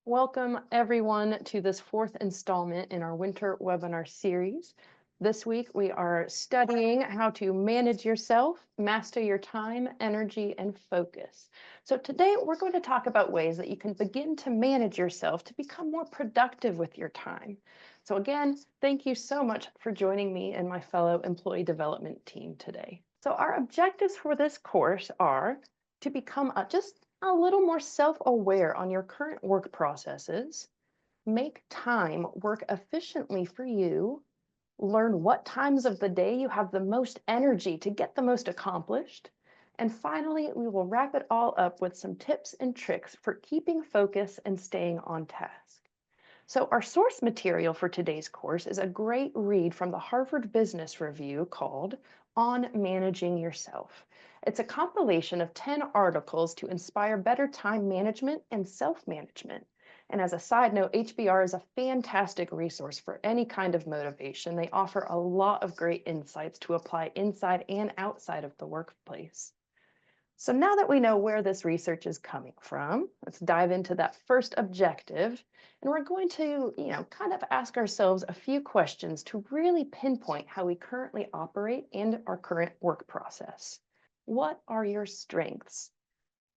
Welcome everyone to this fourth installment in our winter webinar series. This week we are studying how to manage yourself, master your time, energy, and focus. So today we're going to talk about ways that you can begin to manage yourself to become more productive with your time. So again, thank you so much for joining me and my fellow employee development team today. So our objectives for this course are to become just a little more self-aware on your current work processes, make time work efficiently for you, learn what times of the day you have the most energy to get the most accomplished, and finally, we will wrap it all up with some tips and tricks for keeping focus and staying on task. So our source material for today's course is a great read from the Harvard Business Review called On Managing Yourself. It's a compilation of 10 articles to inspire better time management and self-management. And as a side note, HBR is a fantastic resource for any kind of motivation. They offer a lot of great insights to apply inside and outside of the workplace. So now that we know where this research is coming from, let's dive into that first objective. And we're going to, kind of ask ourselves a few questions to really pinpoint how we currently operate and our current work process. What are your strengths?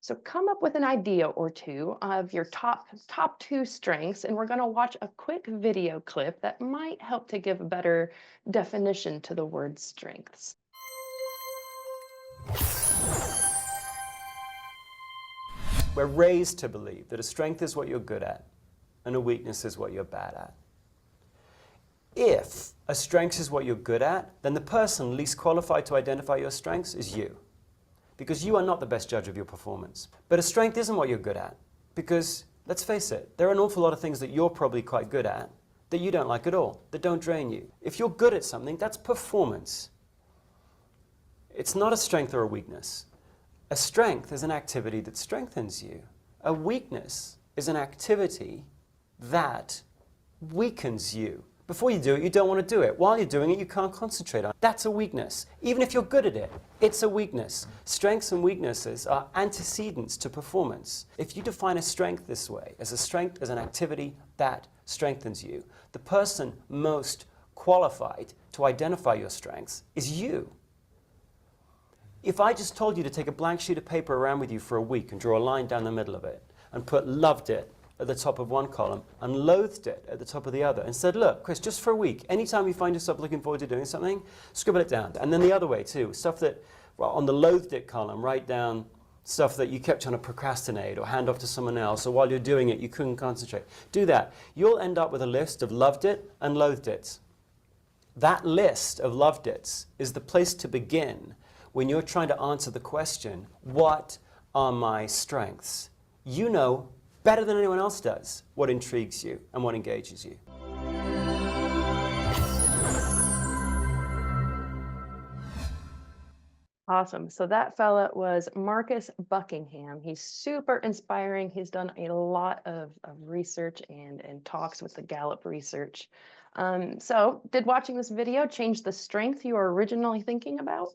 So come up with an idea or two of your top two strengths, and we're going to watch a quick video clip that might help to give a better definition to the word strengths. We're raised to believe that a strength is what you're good at and a weakness is what you're bad at. If a strength is what you're good at, then the person least qualified to identify your strengths is you, because you are not the best judge of your performance. But a strength isn't what you're good at, because let's face it, there are an awful lot of things that you're probably quite good at that you don't like at all, that don't drain you. If you're good at something, that's performance. It's not a strength or a weakness. A strength is an activity that strengthens you. A weakness is an activity that weakens you. Before you do it, you don't want to do it. While you're doing it, you can't concentrate on it. That's a weakness. Even if you're good at it, it's a weakness. Strengths and weaknesses are antecedents to performance. If you define a strength this way, as a strength as an activity that strengthens you, the person most qualified to identify your strengths is you. If I just told you to take a blank sheet of paper around with you for a week and draw a line down the middle of it and put loved it at the top of one column and loathed it at the top of the other and said, look, Chris, just for a week, anytime you find yourself looking forward to doing something, scribble it down. And then the other way too, stuff that, well, on the loathed it column, write down stuff that you kept trying to procrastinate or hand off to someone else, or while you're doing it, you couldn't concentrate. Do that. You'll end up with a list of loved it and loathed it. That list of loved it's is the place to begin when you're trying to answer the question, what are my strengths? You know better than anyone else does what intrigues you and what engages you. Awesome. So that fella was Marcus Buckingham. He's super inspiring. He's done a lot of research and talks with the Gallup research. So did watching this video change the strength you were originally thinking about?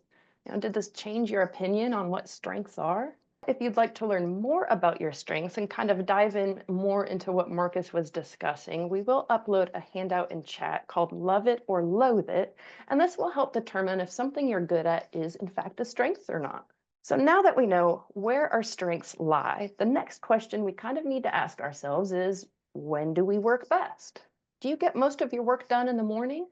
Did this change your opinion on what strengths are? If you'd like to learn more about your strengths and kind of dive in more into what Marcus was discussing, we will upload a handout in chat called Love It or Loathe It, and this will help determine if something you're good at is in fact a strength or not. So now that we know where our strengths lie, the next question we kind of need to ask ourselves is, when do we work best? Do you get most of your work done in the morning?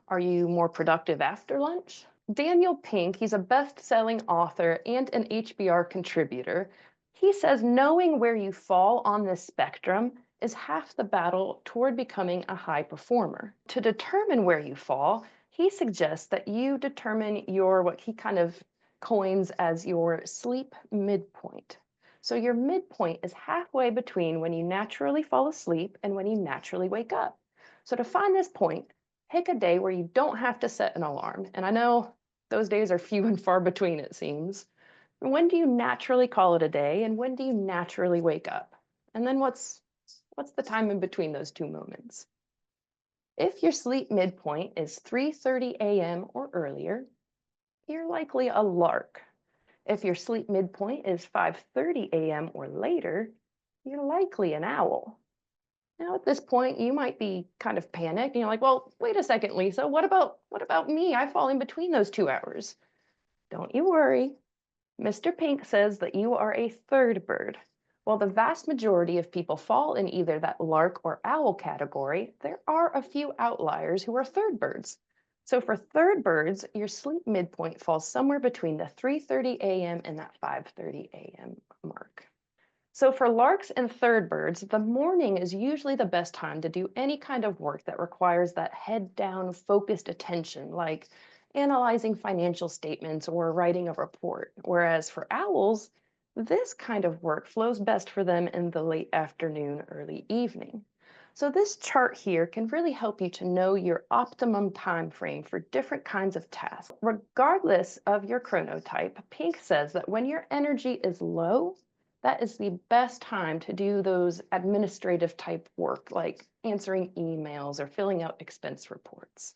Are you more productive after lunch? Daniel Pink, he's a best-selling author and an HBR contributor. He says knowing where you fall on this spectrum is half the battle toward becoming a high performer. To determine where you fall, he suggests that you determine what he kind of coins as your sleep midpoint. So your midpoint is halfway between when you naturally fall asleep and when you naturally wake up. So to find this point, pick a day where you don't have to set an alarm. And I know those days are few and far between, it seems. When do you naturally call it a day, and when do you naturally wake up? And then what's the time in between those two moments? If your sleep midpoint is 3:30 a.m. or earlier, you're likely a lark. If your sleep midpoint is 5:30 a.m. or later, you're likely an owl. Now, at this point, you might be kind of panicked. You're like, well, wait a second, Lisa, what about me? I fall in between those 2 hours. Don't you worry. Mr. Pink says that you are a third bird. While the vast majority of people fall in either that lark or owl category, there are a few outliers who are third birds. So for third birds, your sleep midpoint falls somewhere between the 3:30 a.m. and that 5:30 a.m. mark. So for larks and third birds, the morning is usually the best time to do any kind of work that requires that head down, focused attention, like analyzing financial statements or writing a report. Whereas for owls, this kind of work flows best for them in the late afternoon, early evening. So this chart here can really help you to know your optimum time frame for different kinds of tasks. Regardless of your chronotype, Pink says that when your energy is low, that is the best time to do those administrative type work, like answering emails or filling out expense reports.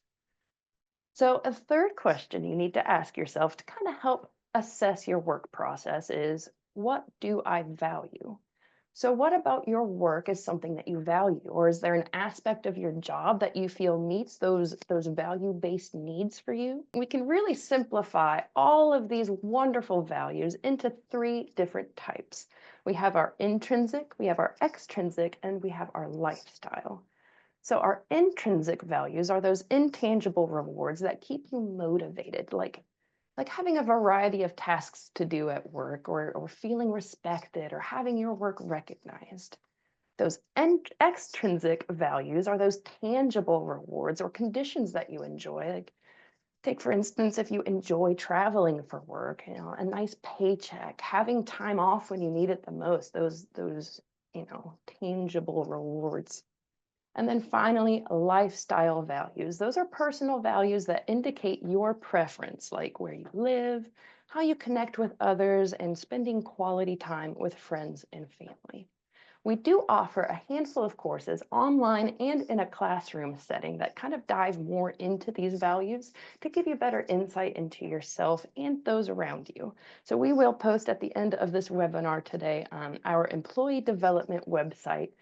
So, a third question you need to ask yourself to kind of help assess your work process is, what do I value? So, what about your work is something that you value? Or is there an aspect of your job that you feel meets those value-based needs for you? We can really simplify all of these wonderful values into three different types. We have our intrinsic, we have our extrinsic, and we have our lifestyle. So our intrinsic values are those intangible rewards that keep you motivated, like having a variety of tasks to do at work, or feeling respected, or having your work recognized. Those extrinsic values are those tangible rewards or conditions that you enjoy. Like, take, for instance, if you enjoy traveling for work, a nice paycheck, having time off when you need it the most, those tangible rewards. And then finally, lifestyle values. Those are personal values that indicate your preference, like where you live, how you connect with others, and spending quality time with friends and family. We do offer a handful of courses online and in a classroom setting that kind of dive more into these values to give you better insight into yourself and those around you. So we will post at the end of this webinar today our employee development website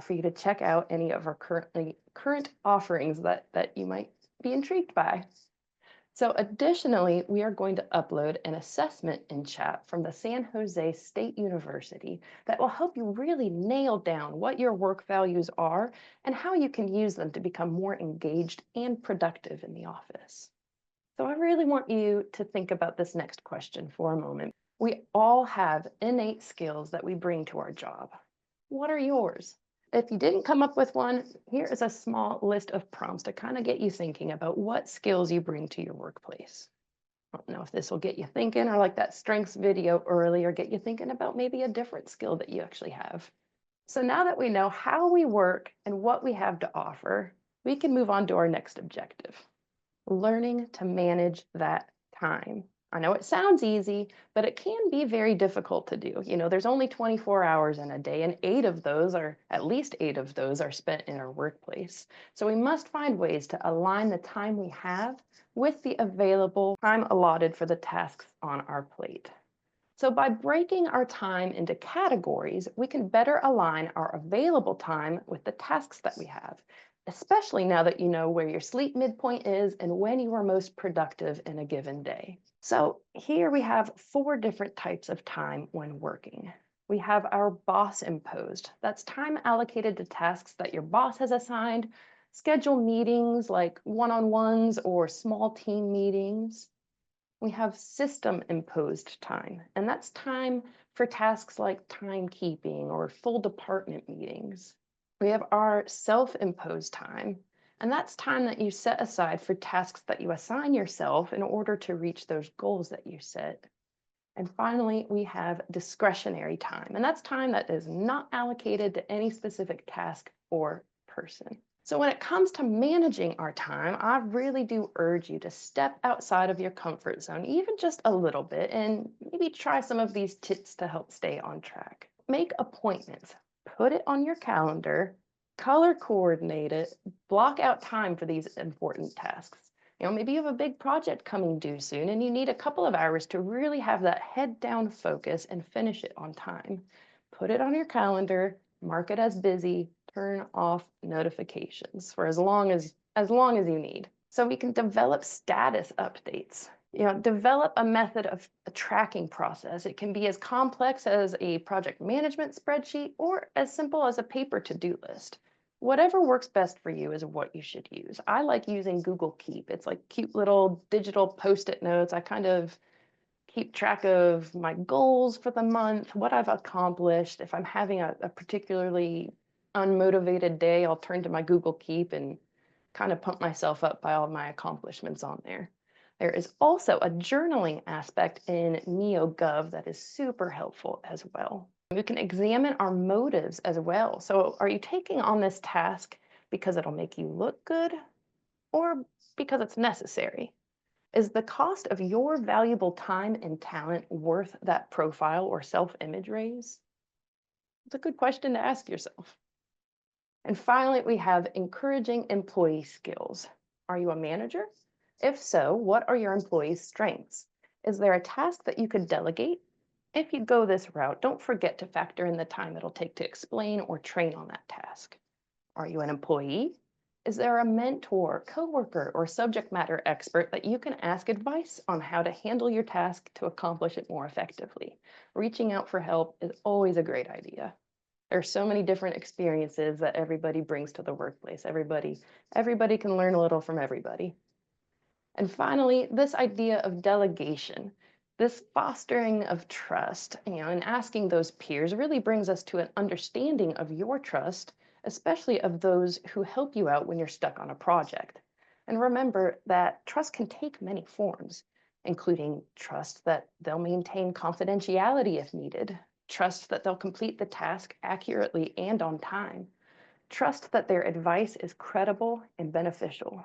for you to check out any of our current offerings that you might be intrigued by. So additionally, we are going to upload an assessment in chat from the San Jose State University that will help you really nail down what your work values are and how you can use them to become more engaged and productive in the office. So I really want you to think about this next question for a moment. We all have innate skills that we bring to our job. What are yours? If you didn't come up with one, here is a small list of prompts to kind of get you thinking about what skills you bring to your workplace. I don't know if this will get you thinking, or like that strengths video earlier, get you thinking about maybe a different skill that you actually have. So now that we know how we work and what we have to offer, we can move on to our next objective: learning to manage that time. I know it sounds easy, but it can be very difficult to do. There's only 24 hours in a day, and at least eight of those are spent in our workplace. So we must find ways to align the time we have with the available time allotted for the tasks on our plate. So by breaking our time into categories, we can better align our available time with the tasks that we have, especially now that you know where your sleep midpoint is and when you are most productive in a given day. So here we have four different types of time when working. We have our boss imposed. That's time allocated to tasks that your boss has assigned, schedule meetings like one-on-ones or small team meetings. We have system imposed time, and that's time for tasks like timekeeping or full department meetings. We have our self-imposed time, and that's time that you set aside for tasks that you assign yourself in order to reach those goals that you set. And finally, we have discretionary time, and that's time that is not allocated to any specific task or person. So when it comes to managing our time, I really do urge you to step outside of your comfort zone, even just a little bit, and maybe try some of these tips to help stay on track. Make appointments, put it on your calendar, color coordinate it, block out time for these important tasks. Maybe you have a big project coming due soon and you need a couple of hours to really have that head down focus and finish it on time. Put it on your calendar, mark it as busy, Turn off notifications for as long as you need. So we can develop status updates. Develop a method of a tracking process. It can be as complex as a project management spreadsheet or as simple as a paper to-do list. Whatever works best for you is what you should use. I like using Google Keep. It's like cute little digital post-it notes. I kind of keep track of my goals for the month, what I've accomplished. If I'm having a particularly unmotivated day, I'll turn to my Google Keep and kind of pump myself up by all my accomplishments on there. There is also a journaling aspect in NeoGov that is super helpful as well. We can examine our motives as well. So are you taking on this task because it'll make you look good or because it's necessary? Is the cost of your valuable time and talent worth that profile or self-image raise? It's a good question to ask yourself. And finally, we have encouraging employee skills. Are you a manager? If so, what are your employees' strengths? Is there a task that you could delegate? If you go this route, don't forget to factor in the time it'll take to explain or train on that task. Are you an employee? Is there a mentor, coworker, or subject matter expert that you can ask advice on how to handle your task to accomplish it more effectively? Reaching out for help is always a great idea. There are so many different experiences that everybody brings to the workplace. Everybody can learn a little from everybody. And finally, this idea of delegation, this fostering of trust, and asking those peers really brings us to an understanding of your trust, especially of those who help you out when you're stuck on a project. And remember that trust can take many forms, including trust that they'll maintain confidentiality if needed, trust that they'll complete the task accurately and on time, trust that their advice is credible and beneficial.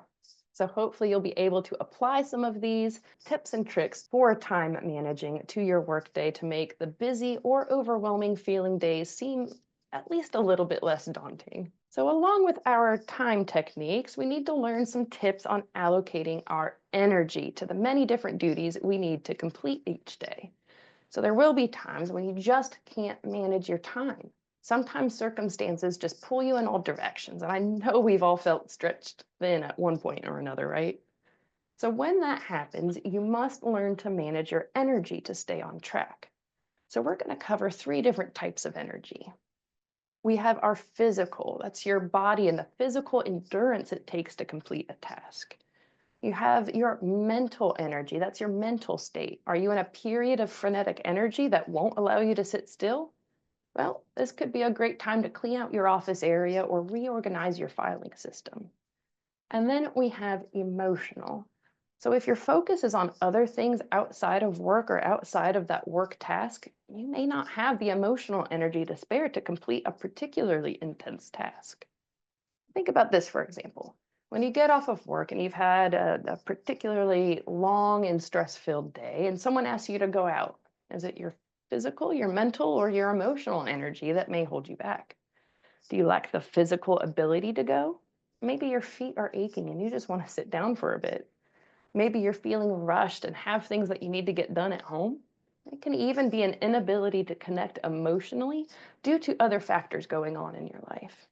So hopefully you'll be able to apply some of these tips and tricks for time managing to your workday to make the busy or overwhelming feeling days seem at least a little bit less daunting. So along with our time techniques, we need to learn some tips on allocating our energy to the many different duties we need to complete each day. So there will be times when you just can't manage your time. Sometimes circumstances just pull you in all directions. And I know we've all felt stretched thin at one point or another, right? So when that happens, you must learn to manage your energy to stay on track. So we're going to cover 3 different types of energy. We have our physical, that's your body and the physical endurance it takes to complete a task. You have your mental energy, that's your mental state. Are you in a period of frenetic energy that won't allow you to sit still? Well, this could be a great time to clean out your office area or reorganize your filing system. And then we have emotional. So if your focus is on other things outside of work or outside of that work task, you may not have the emotional energy to spare to complete a particularly intense task. Think about this, for example. When you get off of work and you've had a particularly long and stress-filled day, and someone asks you to go out, is it your physical, your mental, or your emotional energy that may hold you back? Do you lack the physical ability to go? Maybe your feet are aching and you just want to sit down for a bit. Maybe you're feeling rushed and have things that you need to get done at home. It can even be an inability to connect emotionally due to other factors going on in your life.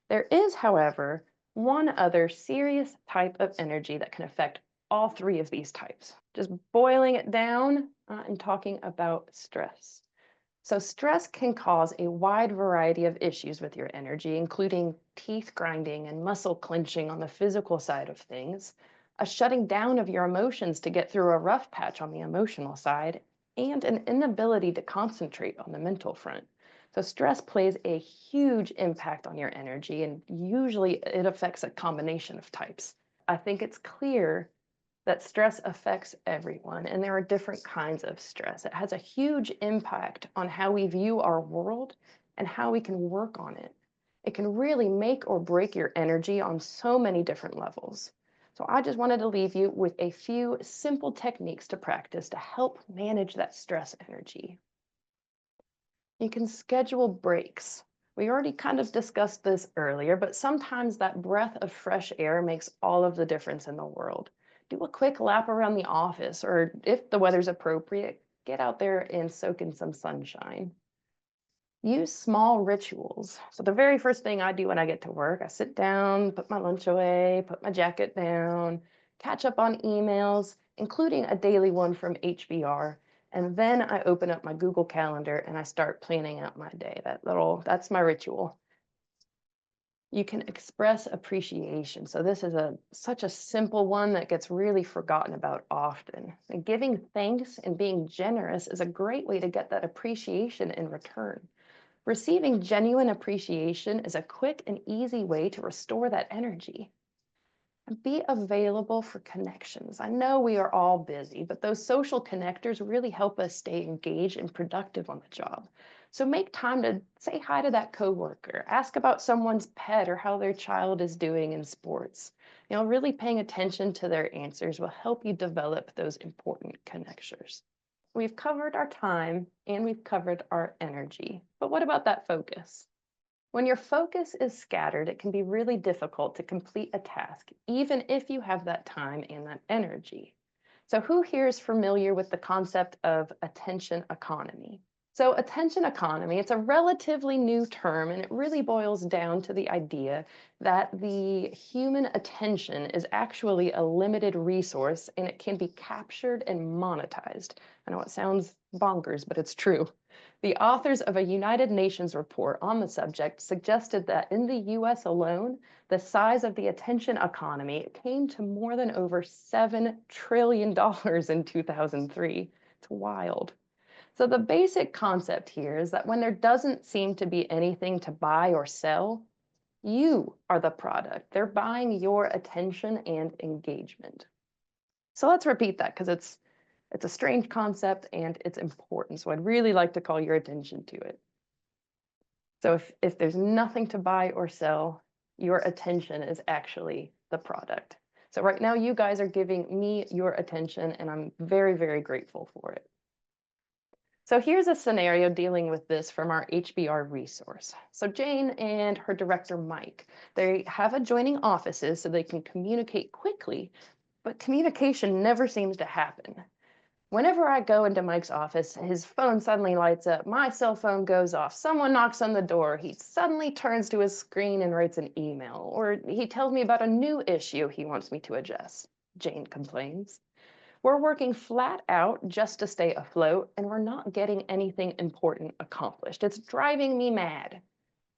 There is, however, one other serious type of energy that can affect all 3 of these types. Just boiling it down and talking about stress. So stress can cause a wide variety of issues with your energy, including teeth grinding and muscle clenching on the physical side of things, a shutting down of your emotions to get through a rough patch on the emotional side, and an inability to concentrate on the mental front. So stress plays a huge impact on your energy, and usually it affects a combination of types. I think it's clear that stress affects everyone, and there are different kinds of stress. It has a huge impact on how we view our world and how we can work on it. It can really make or break your energy on so many different levels. So I just wanted to leave you with a few simple techniques to practice to help manage that stress energy. You can schedule breaks. We already kind of discussed this earlier, but sometimes that breath of fresh air makes all of the difference in the world. Do a quick lap around the office, or if the weather's appropriate, get out there and soak in some sunshine. Use small rituals. So the very first thing I do when I get to work, I sit down, put my lunch away, put my jacket down, catch up on emails, including a daily one from HBR. And then I open up my Google Calendar and I start planning out my day. That's my ritual. You can express appreciation. So this is such a simple one that gets really forgotten about often. And giving thanks and being generous is a great way to get that appreciation in return. Receiving genuine appreciation is a quick and easy way to restore that energy. And be available for connections. I know we are all busy, but those social connectors really help us stay engaged and productive on the job. So make time to say hi to that coworker, ask about someone's pet or how their child is doing in sports. Really paying attention to their answers will help you develop those important connections. We've covered our time and we've covered our energy, but what about that focus? When your focus is scattered, it can be really difficult to complete a task, even if you have that time and that energy. So who here is familiar with the concept of attention economy? So attention economy, it's a relatively new term, and it really boils down to the idea that the human attention is actually a limited resource and it can be captured and monetized. I know it sounds bonkers, but it's true. The authors of a United Nations report on the subject suggested that in the US alone, the size of the attention economy came to more than over $7 trillion in 2003. It's wild. So the basic concept here is that when there doesn't seem to be anything to buy or sell, you are the product. They're buying your attention and engagement. So let's repeat that because it's a strange concept and it's important. So I'd really like to call your attention to it. So if there's nothing to buy or sell, your attention is actually the product. So right now you guys are giving me your attention and I'm very, very grateful for it. So here's a scenario dealing with this from our HBR resource. So Jane and her director, Mike, they have adjoining offices so they can communicate quickly, but communication never seems to happen. Whenever I go into Mike's office, his phone suddenly lights up, my cell phone goes off, someone knocks on the door, he suddenly turns to his screen and writes an email, or he tells me about a new issue he wants me to address. Jane complains. We're working flat out just to stay afloat, and we're not getting anything important accomplished. It's driving me mad.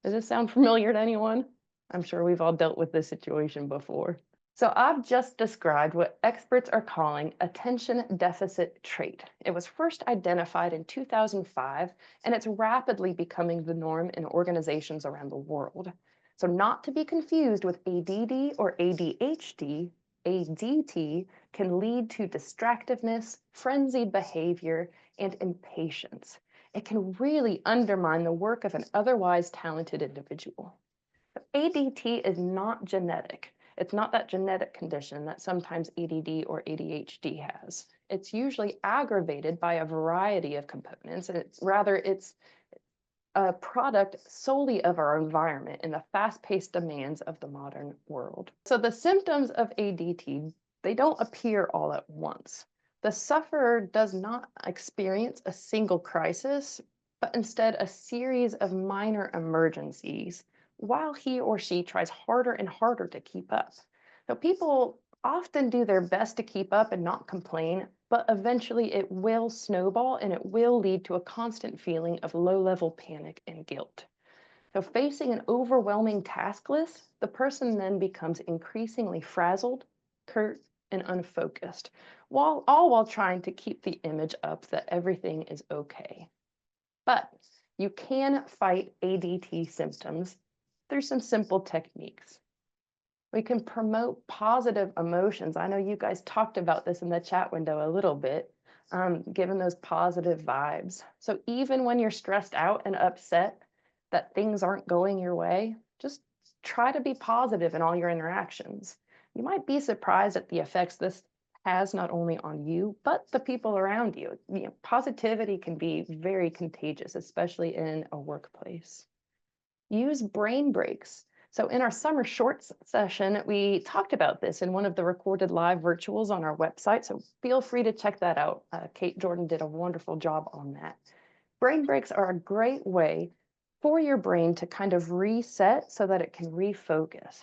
Does this sound familiar to anyone? I'm sure we've all dealt with this situation before. So I've just described what experts are calling attention deficit trait. It was first identified in 2005, and it's rapidly becoming the norm in organizations around the world. So not to be confused with ADD or ADHD, ADT can lead to distractiveness, frenzied behavior, and impatience. It can really undermine the work of an otherwise talented individual. But ADT is not genetic. It's not that genetic condition that sometimes ADD or ADHD has. It's usually aggravated by a variety of components, and it's a product solely of our environment in the fast-paced demands of the modern world. So the symptoms of ADT, they don't appear all at once. The sufferer does not experience a single crisis, but instead a series of minor emergencies while he or she tries harder and harder to keep up. So people often do their best to keep up and not complain, but eventually it will snowball and it will lead to a constant feeling of low-level panic and guilt. So facing an overwhelming task list, the person then becomes increasingly frazzled, curt, and unfocused, all while trying to keep the image up that everything is okay. But you can fight ADT symptoms through some simple techniques. We can promote positive emotions. I know you guys talked about this in the chat window a little bit, given those positive vibes. So even when you're stressed out and upset that things aren't going your way, just try to be positive in all your interactions. You might be surprised at the effects this has not only on you, but the people around you. Positivity can be very contagious, especially in a workplace. Use brain breaks. So in our summer shorts session, we talked about this in one of the recorded live virtuals on our website, so feel free to check that out. Kate Jordan did a wonderful job on that. Brain breaks are a great way for your brain to kind of reset so that it can refocus.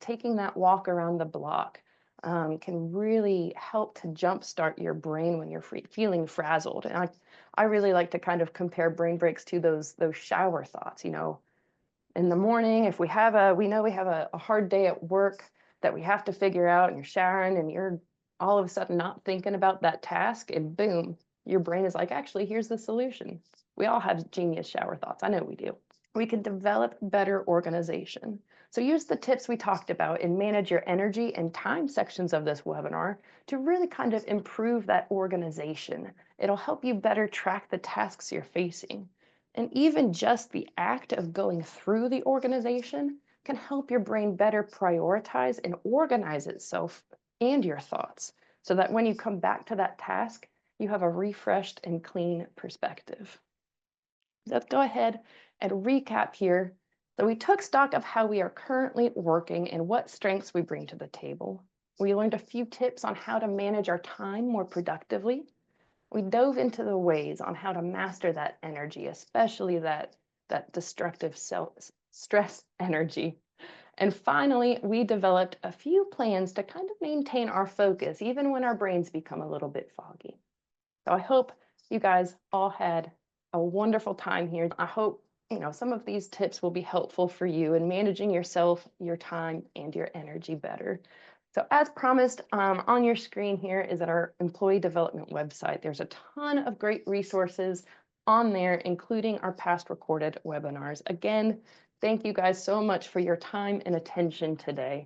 Taking that walk around the block can really help to jumpstart your brain when you're feeling frazzled. And I really like to kind of compare brain breaks to those shower thoughts. In the morning, if we know we have a hard day at work that we have to figure out, and you're showering and you're all of a sudden not thinking about that task, and boom, your brain is like, actually, here's the solution. We all have genius shower thoughts. I know we do. We can develop better organization. So use the tips we talked about and manage your energy and time sections of this webinar to really kind of improve that organization. It'll help you better track the tasks you're facing. And even just the act of going through the organization can help your brain better prioritize and organize itself and your thoughts so that when you come back to that task, you have a refreshed and clean perspective. Let's go ahead and recap here. So we took stock of how we are currently working and what strengths we bring to the table. We learned a few tips on how to manage our time more productively. We dove into the ways on how to master that energy, especially that destructive stress energy. And finally, we developed a few plans to kind of maintain our focus, even when our brains become a little bit foggy. So I hope you guys all had a wonderful time here. I hope some of these tips will be helpful for you in managing yourself, your time, and your energy better. So as promised, on your screen here is at our employee development website. There's a ton of great resources on there, including our past recorded webinars. Again, thank you guys so much for your time and attention today.